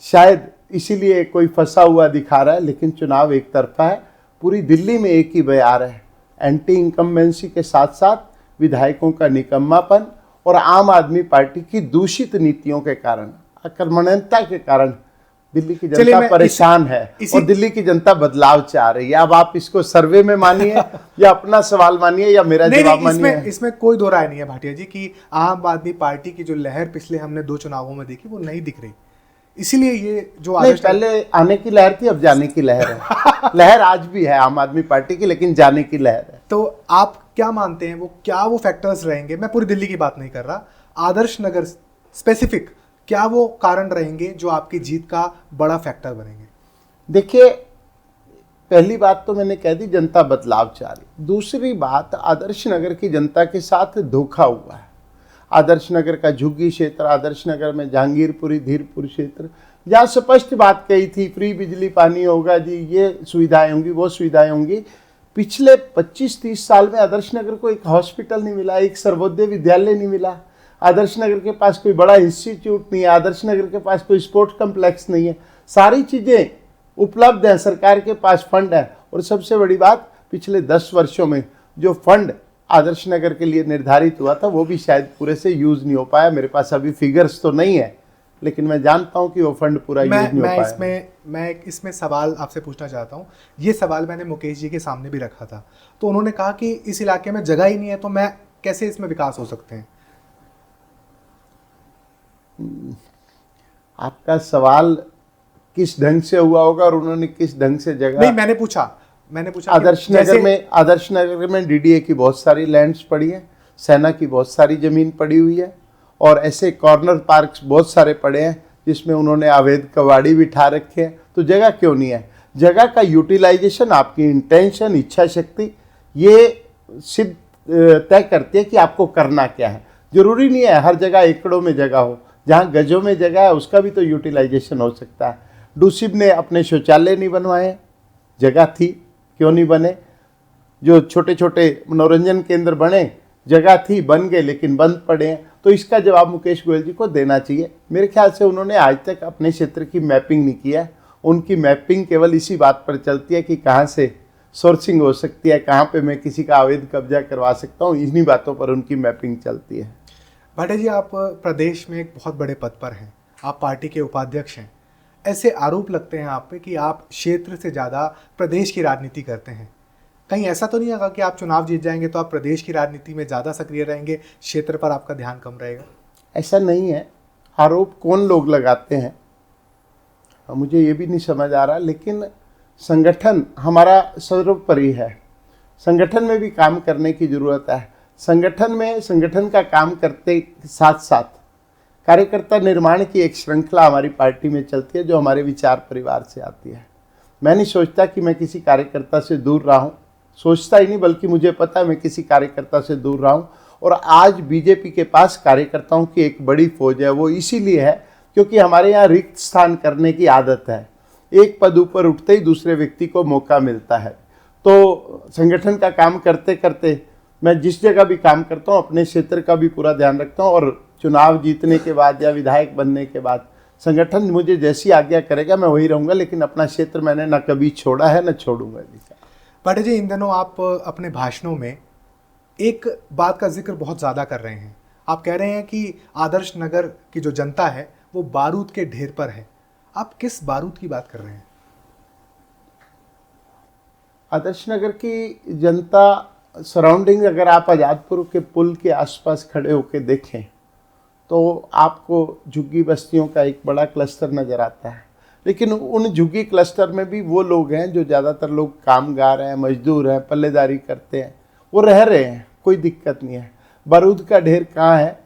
शायद इसीलिए कोई फंसा हुआ दिखा रहा है, लेकिन चुनाव एक तरफा है। पूरी दिल्ली में एक ही बयार है, एंटी इनकम्बेंसी के साथ साथ विधायकों का निकम्मापन और आम आदमी पार्टी की दूषित नीतियों के कारण, आक्रमणीयता के कारण दिल्ली की जनता परेशान है और दिल्ली की जनता बदलाव चाह रही है। अब आप इसको सर्वे में मानिए या अपना सवाल मानिए या मेरा जवाब मानिए। इसमें कोई दो राय नहीं है भाटिया जी कि आम आदमी पार्टी की जो लहर पिछले हमने 2 चुनावों में देखी वो नहीं दिख रही। इसीलिए ये जो पहले आने की लहर थी, अब जाने की लहर है। लहर आज भी है आम आदमी पार्टी की, लेकिन जाने की लहर है। तो आप क्या मानते हैं वो फैक्टर्स रहेंगे? मैं पूरी दिल्ली की बात नहीं कर रहा, आदर्श नगर स्पेसिफिक क्या वो कारण रहेंगे जो आपकी जीत का बड़ा फैक्टर बनेंगे? देखिए, पहली बात तो मैंने कह दी, जनता बदलाव चाह रही। दूसरी बात, आदर्श नगर की जनता के साथ धोखा हुआ है। आदर्श नगर का झुग्गी क्षेत्र, आदर्श नगर में जहांगीरपुरी, धीरपुर क्षेत्र, जहाँ स्पष्ट बात कही थी फ्री बिजली पानी होगा जी, ये सुविधाएं होंगी, वो सुविधाएं होंगी। पिछले 25-30 साल में आदर्श नगर को एक हॉस्पिटल नहीं मिला, एक सर्वोदय विद्यालय नहीं मिला। आदर्श नगर के पास कोई बड़ा इंस्टीट्यूट नहीं है, आदर्श नगर के पास कोई स्पोर्ट्स कम्प्लेक्स नहीं है। सारी चीज़ें उपलब्ध हैं, सरकार के पास फंड है। और सबसे बड़ी बात, पिछले 10 वर्षों में जो फंड आदर्श नगर के लिए निर्धारित हुआ था वो भी शायद पूरे से यूज़ नहीं हो पाया। मेरे पास अभी फिगर्स तो नहीं है, लेकिन मैं जानता हूं कि वो फंड पूरा यूज नहीं हो पाया। मैं इसमें सवाल आपसे पूछना चाहता हूं। ये सवाल मैंने मुकेश जी के सामने भी रखा था, तो उन्होंने कहा कि इस इलाके में जगह ही नहीं है, तो मैं कैसे इसमें विकास हो सकते हैं? आपका सवाल किस ढंग से हुआ होगा और उन्होंने किस ढंग से जगह। नहीं, मैंने पूछा आदर्श नगर में डीडीए की बहुत सारी लैंड्स पड़ी है, सेना की बहुत सारी जमीन पड़ी हुई है, और ऐसे कॉर्नर पार्क्स बहुत सारे पड़े हैं जिसमें उन्होंने अवैध कबाड़ी भी ठा रखे हैं। तो जगह क्यों नहीं है? जगह का यूटिलाइजेशन, आपकी इंटेंशन, इच्छा शक्ति, ये सिद्ध तय करती है कि आपको करना क्या है। जरूरी नहीं है हर जगह एकड़ों में जगह हो, जहाँ गजों में जगह है उसका भी तो यूटिलाइजेशन हो सकता है। डूसिब ने अपने शौचालय नहीं बनवाए, जगह थी, क्यों नहीं बने? जो छोटे छोटे मनोरंजन केंद्र बने, जगह थी, बन गए, लेकिन बंद पड़े हैं। तो इसका जवाब मुकेश गोयल जी को देना चाहिए। मेरे ख्याल से उन्होंने आज तक अपने क्षेत्र की मैपिंग नहीं किया है। उनकी मैपिंग केवल इसी बात पर चलती है कि कहाँ से सोर्सिंग हो सकती है, कहाँ पे मैं किसी का अवैध कब्जा करवा सकता हूँ, इन्हीं बातों पर उनकी मैपिंग चलती है। भाटिया जी, आप प्रदेश में एक बहुत बड़े पद पर हैं, आप पार्टी के उपाध्यक्ष हैं। ऐसे आरोप लगते हैं आप पे कि आप क्षेत्र से ज़्यादा प्रदेश की राजनीति करते हैं। कहीं ऐसा तो नहीं होगा कि आप चुनाव जीत जाएंगे तो आप प्रदेश की राजनीति में ज़्यादा सक्रिय रहेंगे, क्षेत्र पर आपका ध्यान कम रहेगा? ऐसा नहीं है। आरोप कौन लोग लगाते हैं मुझे ये भी नहीं समझ आ रहा, लेकिन संगठन हमारा सर्वोपरि है। संगठन में भी काम करने की ज़रूरत है। संगठन का काम करते साथ साथ कार्यकर्ता निर्माण की एक श्रृंखला हमारी पार्टी में चलती है, जो हमारे विचार परिवार से आती है। मैं नहीं सोचता कि मैं किसी कार्यकर्ता से दूर रहा हूँ, सोचता ही नहीं, बल्कि मुझे पता है मैं किसी कार्यकर्ता से दूर रहा हूँ। और आज बीजेपी के पास कार्यकर्ताओं की एक बड़ी फौज है। वो इसीलिए है क्योंकि हमारे यहाँ रिक्त स्थान करने की आदत है। एक पद ऊपर उठते ही दूसरे व्यक्ति को मौका मिलता है। तो संगठन का काम करते करते मैं जिस जगह भी काम करता हूँ अपने क्षेत्र का भी पूरा ध्यान रखता हूँ, और चुनाव जीतने के बाद या विधायक बनने के बाद संगठन मुझे जैसी आज्ञा करेगा मैं वही रहूँगा, लेकिन अपना क्षेत्र मैंने ना कभी छोड़ा है ना छोड़ूंगा। भाटिया जी, इन दिनों आप अपने भाषणों में एक बात का जिक्र बहुत ज़्यादा कर रहे हैं। आप कह रहे हैं कि आदर्श नगर की जो जनता है वो बारूद के ढेर पर है। आप किस बारूद की बात कर रहे हैं? आदर्श नगर की जनता सराउंडिंग, अगर आप आज़ादपुर के पुल के आसपास खड़े होकर देखें तो आपको झुग्गी बस्तियों का एक बड़ा क्लस्टर नज़र आता है। लेकिन उन झुग्गी क्लस्टर में भी वो लोग हैं जो ज़्यादातर लोग कामगार हैं, मजदूर हैं, पल्लेदारी करते हैं, वो रह रहे हैं, कोई दिक्कत नहीं है। बारूद का ढेर कहाँ है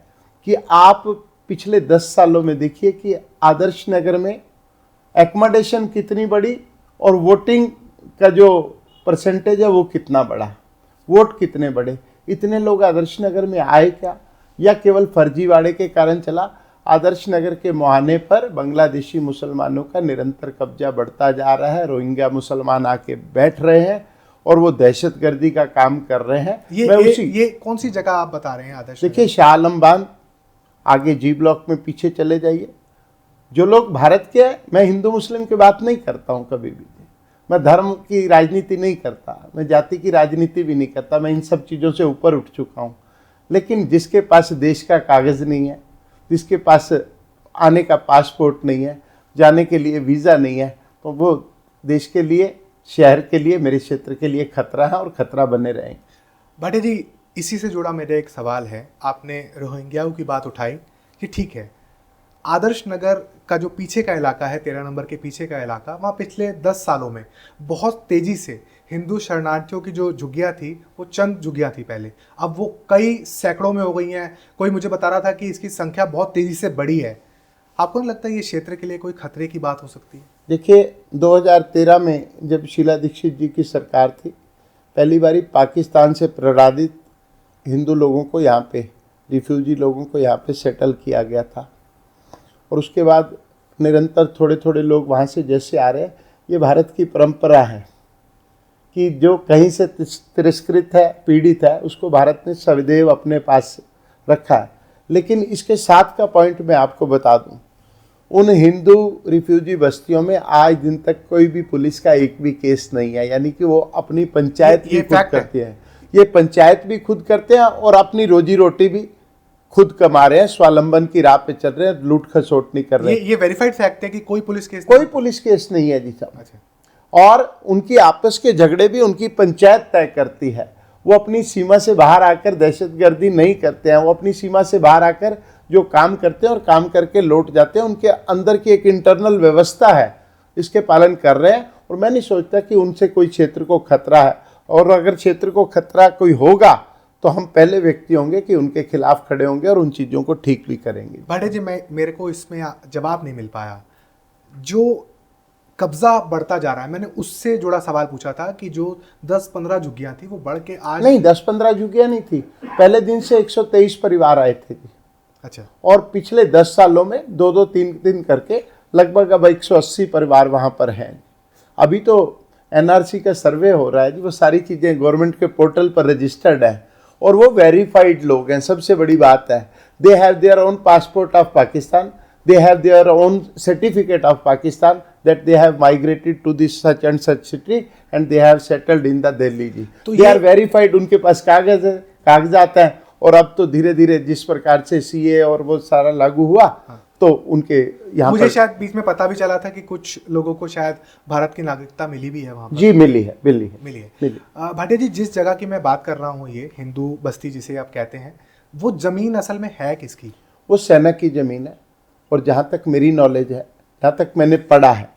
कि आप पिछले 10 सालों में देखिए कि आदर्श नगर में एकोमोडेशन कितनी बड़ी और वोटिंग का जो परसेंटेज है वो कितना बड़ा, वोट कितने बड़े। इतने लोग आदर्श नगर में आए क्या, या केवल फर्जीवाड़े के कारण चला? आदर्श नगर के मुहाने पर बांग्लादेशी मुसलमानों का निरंतर कब्जा बढ़ता जा रहा है। रोहिंग्या मुसलमान आके बैठ रहे हैं और वो दहशतगर्दी का काम कर रहे हैं। ये कौन सी जगह आप बता रहे हैं आदर्श? देखिए, शाह आलम बांध, आगे जी ब्लॉक में पीछे चले जाइए। जो लोग भारत के हैं, मैं हिंदू मुस्लिम की बात नहीं करता हूँ कभी भी, मैं धर्म की राजनीति नहीं करता, मैं जाति की राजनीति भी नहीं करता, मैं इन सब चीज़ों से ऊपर उठ चुका हूँ। लेकिन जिसके पास देश का कागज़ नहीं है, जिसके पास आने का पासपोर्ट नहीं है, जाने के लिए वीज़ा नहीं है, तो वो देश के लिए, शहर के लिए, मेरे क्षेत्र के लिए खतरा है और खतरा बने रहेंगे। भाटिया जी, इसी से जुड़ा मेरा एक सवाल है। आपने रोहिंग्याओं की बात उठाई कि ठीक है, आदर्श नगर का जो पीछे का इलाका है, 13 नंबर के पीछे का इलाका, वहाँ पिछले 10 सालों में बहुत तेज़ी से हिंदू शरणार्थियों की जो झुग्गियाँ थी वो चंद झुग्गियाँ थी पहले, अब वो कई सैकड़ों में हो गई हैं। कोई मुझे बता रहा था कि इसकी संख्या बहुत तेज़ी से बढ़ी है। आपको नहीं लगता ये क्षेत्र के लिए कोई खतरे की बात हो सकती है? देखिए, 2013 में जब शीला दीक्षित जी की सरकार थी, पहली बारी पाकिस्तान से प्रताड़ित हिंदू लोगों को यहाँ पे, रिफ्यूजी लोगों को यहाँ पे सेटल किया गया था, और उसके बाद निरंतर थोड़े थोड़े लोग वहाँ से जैसे आ रहे हैं। ये भारत की परंपरा है कि जो कहीं से तिरस्कृत है, पीड़ित है, उसको भारत ने सदैव अपने पास रखा है। लेकिन इसके साथ का पॉइंट मैं आपको बता दूं, उन हिंदू रिफ्यूजी बस्तियों में आज दिन तक कोई भी पुलिस का एक भी केस नहीं है। यानी कि वो अपनी पंचायत भी खुद करती है, ये पंचायत भी खुद करते हैं और अपनी रोजी रोटी भी खुद कमा रहे हैं, स्वावलंबन की राह पे चल रहे हैं, लूट खसोट नहीं कर रहे। ये वेरीफाइड फैक्ट है कि कोई पुलिस केस नहीं है जी साहब। अच्छा। और उनकी आपस के झगड़े भी उनकी पंचायत तय करती है। वो अपनी सीमा से बाहर आकर दहशतगर्दी नहीं करते हैं, वो अपनी सीमा से बाहर आकर जो काम करते हैं और काम करके लौट जाते हैं। उनके अंदर की एक इंटरनल व्यवस्था है इसके पालन कर रहे हैं। और मैं नहीं सोचता कि उनसे कोई क्षेत्र को खतरा है, और अगर क्षेत्र को खतरा कोई होगा तो हम पहले व्यक्ति होंगे कि उनके खिलाफ खड़े होंगे और उन चीज़ों को ठीक भी करेंगे। भाटिया जी, मेरे को इसमें जवाब नहीं मिल पाया। जो कब्जा बढ़ता जा रहा है, मैंने उससे जुड़ा सवाल पूछा था कि जो 10-15 झुग्गियां थी वो बढ़ के आज नहीं, 10-15 झुग्गियां नहीं थी, पहले दिन से 123 परिवार आए थे जी। अच्छा। और पिछले 10 सालों में 2-2 3 करके लगभग अब 180 परिवार वहां पर हैं। अभी तो एनआरसी का सर्वे हो रहा है जी, वो सारी चीजें गवर्नमेंट के पोर्टल पर रजिस्टर्ड है और वो वेरीफाइड लोग हैं। सबसे बड़ी बात है, they have their own passport of Pakistan, they have their own certificate of Pakistan that they have migrated to this such and such city and they have settled in the Delhi जी। तो they are verified, उनके पास कागज है, कागजात हैं। और अब तो धीरे धीरे जिस प्रकार से सीए और वो सारा लागू हुआ, तो उनके यहाँ मुझे शायद बीच में पता भी चला था कि कुछ लोगों को शायद भारत की नागरिकता मिली भी है वहाँ पर। जी, मिली है। भाटिया जी, जिस जगह की मैं बात कर रहा हूँ, ये हिंदू बस्ती जिसे आप कहते हैं, वो जमीन असल में है किसकी? वो सेना की जमीन है। और जहाँ तक मेरी नॉलेज है, जहाँ तक मैंने पढ़ा है,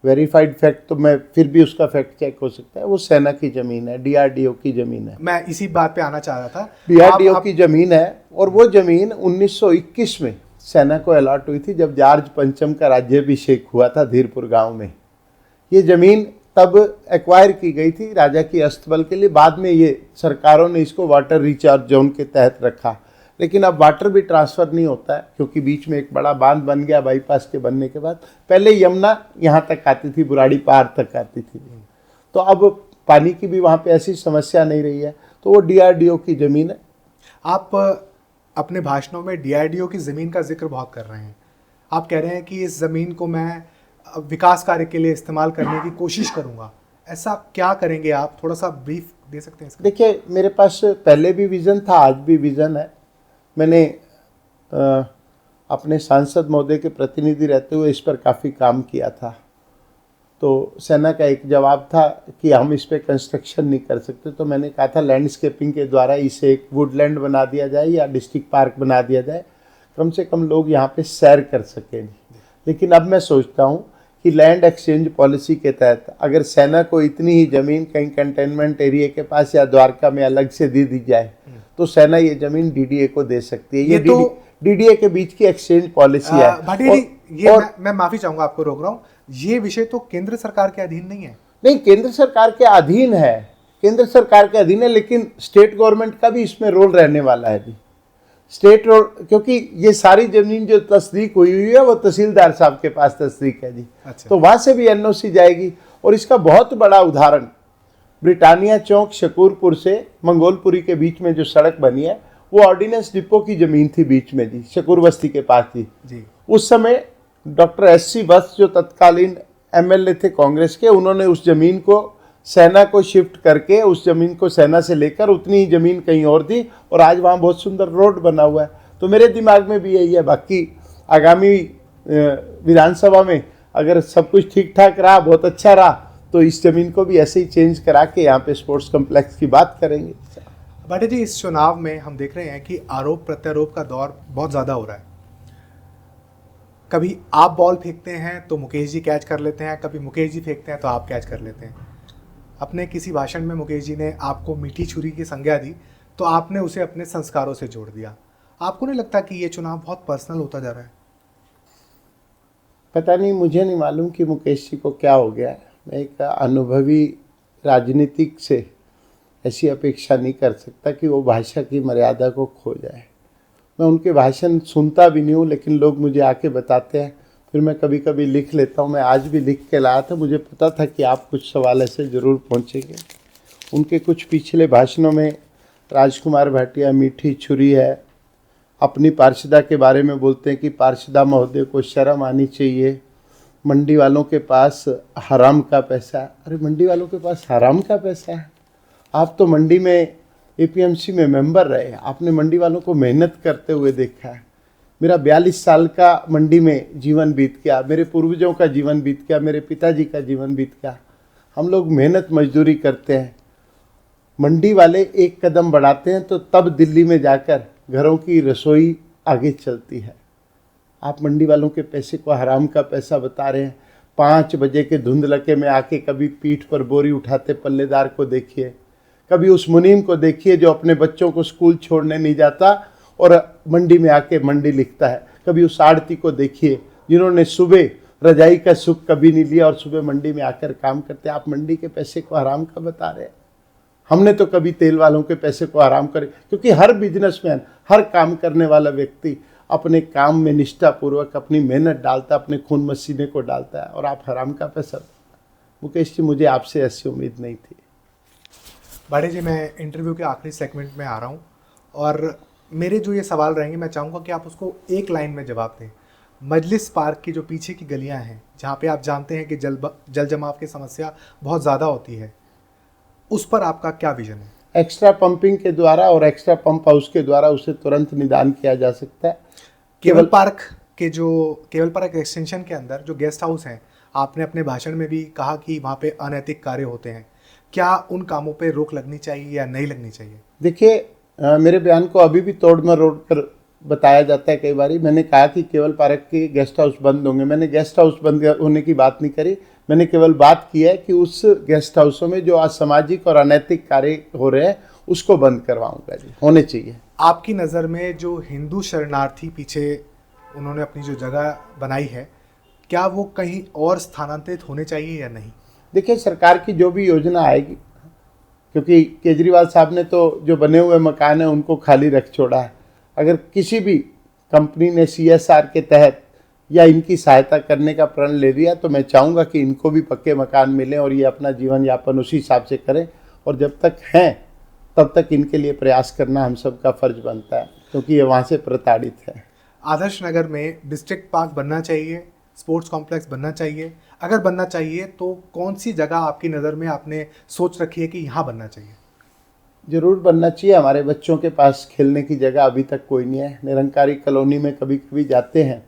वेरीफाइड फैक्ट तो मैं फिर भी उसका फैक्ट चेक हो सकता है, वो सेना की ज़मीन है, डीआरडीओ की ज़मीन है। मैं इसी बात पे आना चाह रहा था। डीआरडीओ की ज़मीन है और वो ज़मीन 1921 में सेना को अलॉट हुई थी, जब जॉर्ज पंचम का राज्याभिषेक हुआ था धीरपुर गांव में। ये ज़मीन तब एक्वायर की गई थी राजा की अस्तबल के लिए। बाद में ये सरकारों ने इसको वाटर रिचार्ज जोन के तहत रखा, लेकिन अब वाटर भी ट्रांसफ़र नहीं होता है क्योंकि बीच में एक बड़ा बांध बन गया बाईपास के बनने के बाद। पहले यमुना यहाँ तक आती थी, बुराड़ी पार तक आती थी, तो अब पानी की भी वहाँ पे ऐसी समस्या नहीं रही है। तो वो डीआरडीओ की ज़मीन है। आप अपने भाषणों में डीआरडीओ की ज़मीन का जिक्र बहुत कर रहे हैं। आप कह रहे हैं कि इस ज़मीन को मैं विकास कार्य के लिए इस्तेमाल करने की कोशिश करूँगा। ऐसा क्या करेंगे आप? थोड़ा सा ब्रीफ दे सकते हैं इसका? देखिए, मेरे पास पहले भी विज़न था, आज भी विज़न है। मैंने अपने सांसद महोदय के प्रतिनिधि रहते हुए इस पर काफ़ी काम किया था। तो सेना का एक जवाब था कि हम इस पर कंस्ट्रक्शन नहीं कर सकते, तो मैंने कहा था लैंडस्केपिंग के द्वारा इसे एक वुडलैंड बना दिया जाए या डिस्ट्रिक्ट पार्क बना दिया जाए, कम से कम लोग यहाँ पे सैर कर सकें। लेकिन अब मैं सोचता हूँ कि लैंड एक्सचेंज पॉलिसी के तहत अगर सेना को इतनी ही ज़मीन कहीं कंटेनमेंट एरिया के पास या द्वारका में अलग से दे दी जाए, तो सेना ये जमीन डीडीए को दे सकती है। ये तो डीडीए के बीच की एक्सचेंज पॉलिसी है। भाटिया जी, ये मैं माफी चाहूंगा, आपको रोक रहा हूँ। ये विषय तो केंद्र सरकार के अधीन नहीं है। नहीं, केंद्र सरकार के अधीन है, केंद्र सरकार के अधीन है, लेकिन स्टेट गवर्नमेंट का भी इसमें रोल रहने वाला है जी। स्टेट रोल, क्योंकि ये सारी जमीन जो तस्दीक हुई है वो तहसीलदार साहब के पास तस्दीक है जी। अच्छा। तो वहां से भी एनओसी जाएगी। और इसका बहुत बड़ा उदाहरण ब्रिटानिया चौक शकूरपुर से मंगोलपुरी के बीच में जो सड़क बनी है, वो ऑर्डिनेंस डिपो की जमीन थी बीच में जी, शकूर बस्ती के पास जी। उस समय डॉक्टर एससी बस जो तत्कालीन एमएलए थे कांग्रेस के, उन्होंने उस जमीन को सेना को शिफ्ट करके उस जमीन को सेना से लेकर उतनी ही जमीन कहीं और दी और आज वहाँ बहुत सुंदर रोड बना हुआ है। तो मेरे दिमाग में भी यही है। बाकी आगामी विधानसभा में अगर सब कुछ ठीक ठाक रहा, बहुत अच्छा रहा, तो इस जमीन को भी ऐसे ही चेंज करा के यहाँ पे स्पोर्ट्स कम्प्लेक्स की बात करेंगे। भाटिया जी, इस चुनाव में हम देख रहे हैं कि आरोप प्रत्यारोप का दौर बहुत ज़्यादा हो रहा है। कभी आप बॉल फेंकते हैं तो मुकेश जी कैच कर लेते हैं, कभी मुकेश जी फेंकते हैं तो आप कैच कर लेते हैं। अपने किसी भाषण में मुकेश जी ने आपको मीठी छुरी की संज्ञा दी, तो आपने उसे अपने संस्कारों से जोड़ दिया। आपको नहीं लगता कि ये चुनाव बहुत पर्सनल होता जा रहा है? पता नहीं, मुझे नहीं मालूम कि मुकेश जी को क्या हो गया है। मैं एक अनुभवी राजनीतिक से ऐसी अपेक्षा नहीं कर सकता कि वो भाषा की मर्यादा को खो जाए। मैं उनके भाषण सुनता भी नहीं हूँ, लेकिन लोग मुझे आके बताते हैं, फिर मैं कभी कभी लिख लेता हूँ। मैं आज भी लिख के लाया था, मुझे पता था कि आप कुछ सवाल ऐसे ज़रूर पहुँचेंगे। उनके कुछ पिछले भाषणों में राजकुमार भाटिया मीठी छुरी है, अपनी पार्षदा के बारे में बोलते हैं कि पार्षदा महोदय को शर्म आनी चाहिए, मंडी वालों के पास हराम का पैसा। अरे मंडी वालों के पास हराम का पैसा है? आप तो मंडी में एपीएमसी में मेंबर रहे, आपने मंडी वालों को मेहनत करते हुए देखा है। मेरा 42 साल का मंडी में जीवन बीत गया, मेरे पूर्वजों का जीवन बीत गया, मेरे पिताजी का जीवन बीत गया। हम लोग मेहनत मजदूरी करते हैं। मंडी वाले एक कदम बढ़ाते हैं तो तब दिल्ली में जाकर घरों की रसोई आगे चलती है। आप मंडी वालों के पैसे को हराम का पैसा बता रहे हैं। 5 बजे के धुंधलके में आके कभी पीठ पर बोरी उठाते पल्लेदार को देखिए, कभी उस मुनीम को देखिए जो अपने बच्चों को स्कूल छोड़ने नहीं जाता और मंडी में आके मंडी लिखता है, कभी उस आड़ती को देखिए जिन्होंने सुबह रजाई का सुख कभी नहीं लिया और सुबह मंडी में आकर काम करते। आप मंडी के पैसे को हराम का बता रहे हैं। हमने तो कभी तेल वालों के पैसे को हराम करे, क्योंकि हर बिजनेसमैन, हर काम करने वाला व्यक्ति अपने काम में निष्ठापूर्वक अपनी मेहनत डालता है, अपने खून पसीने को डालता है, और आप हराम का पैसा। मुकेश जी, मुझे आपसे ऐसी उम्मीद नहीं थी। भाटिया जी, मैं इंटरव्यू के आखिरी सेगमेंट में आ रहा हूँ और मेरे जो ये सवाल रहेंगे मैं चाहूँगा कि आप उसको एक लाइन में जवाब दें। मजलिस पार्क की जो पीछे की गलियाँ हैं जहाँ पे आप जानते हैं कि जल जमाव की समस्या बहुत ज़्यादा होती है, उस पर आपका क्या विजन है? एक्स्ट्रा पंपिंग के द्वारा और एक्स्ट्रा पंप हाउस के द्वारा उसे तुरंत निदान किया जा सकता है। केवल पार्क एक्सटेंशन के अंदर जो गेस्ट हाउस हैं, आपने अपने भाषण में भी कहा कि वहाँ पे अनैतिक कार्य होते हैं, क्या उन कामों पे रोक लगनी चाहिए या नहीं लगनी चाहिए? देखिए, मेरे बयान को अभी भी तोड़ मरोड़ कर बताया जाता है कई बार। मैंने कहा कि केवल पार्क के गेस्ट हाउस बंद होंगे, मैंने गेस्ट हाउस बंद होने की बात नहीं करी। मैंने केवल बात की है कि उस गेस्ट हाउसों में जो असामाजिक और अनैतिक कार्य हो रहे हैं उसको बंद करवाऊंगा जी, होने चाहिए। आपकी नज़र में जो हिंदू शरणार्थी पीछे उन्होंने अपनी जो जगह बनाई है, क्या वो कहीं और स्थानांतरित होने चाहिए या नहीं? देखिए, सरकार की जो भी योजना आएगी, क्योंकि केजरीवाल साहब ने तो जो बने हुए मकान हैं उनको खाली रख छोड़ा है। अगर किसी भी कंपनी ने CSR के तहत या इनकी सहायता करने का प्रण ले लिया तो मैं चाहूँगा कि इनको भी पक्के मकान मिलें और ये अपना जीवन यापन उसी हिसाब से करें, और जब तक हैं तब तक इनके लिए प्रयास करना हम सबका फर्ज बनता है, क्योंकि ये वहाँ से प्रताड़ित है। आदर्श नगर में डिस्ट्रिक्ट पार्क बनना चाहिए, स्पोर्ट्स कॉम्प्लेक्स बनना चाहिए? अगर बनना चाहिए तो कौन सी जगह आपकी नज़र में आपने सोच रखी है कि यहाँ बनना चाहिए? ज़रूर बनना चाहिए। हमारे बच्चों के पास खेलने की जगह अभी तक कोई नहीं है। निरंकारी कॉलोनी में कभी कभी जाते हैं,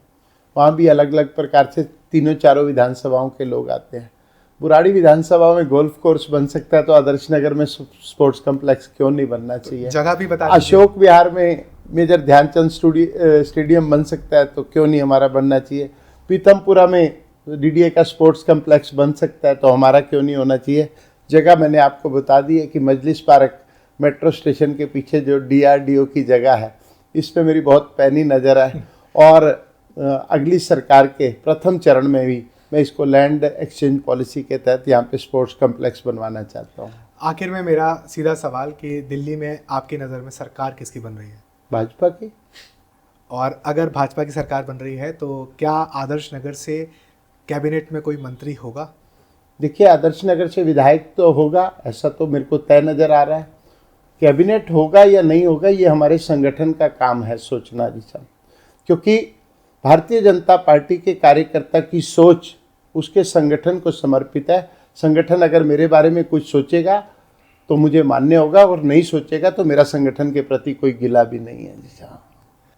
वहाँ भी अलग अलग प्रकार से 3-4 विधानसभाओं के लोग आते हैं। बुराड़ी विधानसभा में गोल्फ कोर्स बन सकता है तो आदर्श नगर में स्पोर्ट्स कॉम्प्लेक्स क्यों नहीं बनना चाहिए? जगह भी बता। अशोक विहार में मेजर ध्यानचंद स्टेडियम बन सकता है तो क्यों नहीं हमारा बनना चाहिए? पीतमपुरा में DDA का स्पोर्ट्स कॉम्प्लेक्स बन सकता है तो हमारा क्यों नहीं होना चाहिए? जगह मैंने आपको बता दी है कि मजलिस पार्क मेट्रो स्टेशन के पीछे जो DRDO की जगह है, इस पे मेरी बहुत पैनी नज़र है, और अगली सरकार के प्रथम चरण में भी मैं इसको लैंड एक्सचेंज पॉलिसी के तहत यहाँ पे स्पोर्ट्स कॉम्प्लेक्स बनवाना चाहता हूँ। आखिर में मेरा सीधा सवाल कि दिल्ली में आपकी नज़र में सरकार किसकी बन रही है? भाजपा की। और अगर भाजपा की सरकार बन रही है तो क्या आदर्श नगर से कैबिनेट में कोई मंत्री होगा? देखिए, आदर्श नगर से विधायक तो होगा, ऐसा तो मेरे को तय नज़र आ रहा है। कैबिनेट होगा या नहीं होगा ये हमारे संगठन का काम है सोचना जी साहब, क्योंकि भारतीय जनता पार्टी के कार्यकर्ता की सोच उसके संगठन को समर्पित है। संगठन अगर मेरे बारे में कुछ सोचेगा तो मुझे मान्य होगा, और नहीं सोचेगा तो मेरा संगठन के प्रति कोई गिला भी नहीं है जी साहब।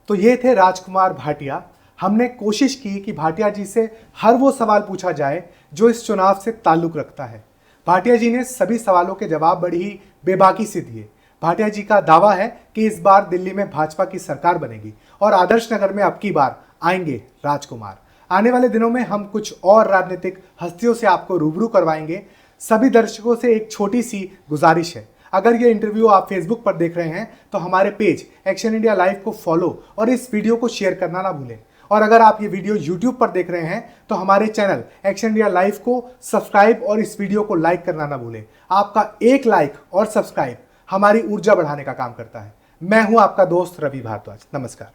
तो ये थे राजकुमार भाटिया। हमने कोशिश की कि भाटिया जी से हर वो सवाल पूछा जाए जो इस चुनाव से ताल्लुक़ रखता है। भाटिया जी ने सभी सवालों के जवाब बड़ी ही बेबाकी से दिए। भाटिया जी का दावा है कि इस बार दिल्ली में भाजपा की सरकार बनेगी और आदर्श नगर में अब की बार आएंगे राजकुमार। आने वाले दिनों में हम कुछ और राजनीतिक हस्तियों से आपको रूबरू करवाएंगे। सभी दर्शकों से एक छोटी सी गुजारिश है, अगर ये इंटरव्यू आप फेसबुक पर देख रहे हैं तो हमारे पेज एक्शन इंडिया लाइव को फॉलो और इस वीडियो को शेयर करना ना भूलें। और अगर आप ये वीडियो यूट्यूब पर देख रहे हैं तो हमारे चैनल एक्शन इंडिया लाइव को सब्सक्राइब और इस वीडियो को लाइक करना ना भूलें। आपका एक लाइक और सब्सक्राइब हमारी ऊर्जा बढ़ाने का काम करता है। मैं हूं आपका दोस्त रवि भारद्वाज। नमस्कार।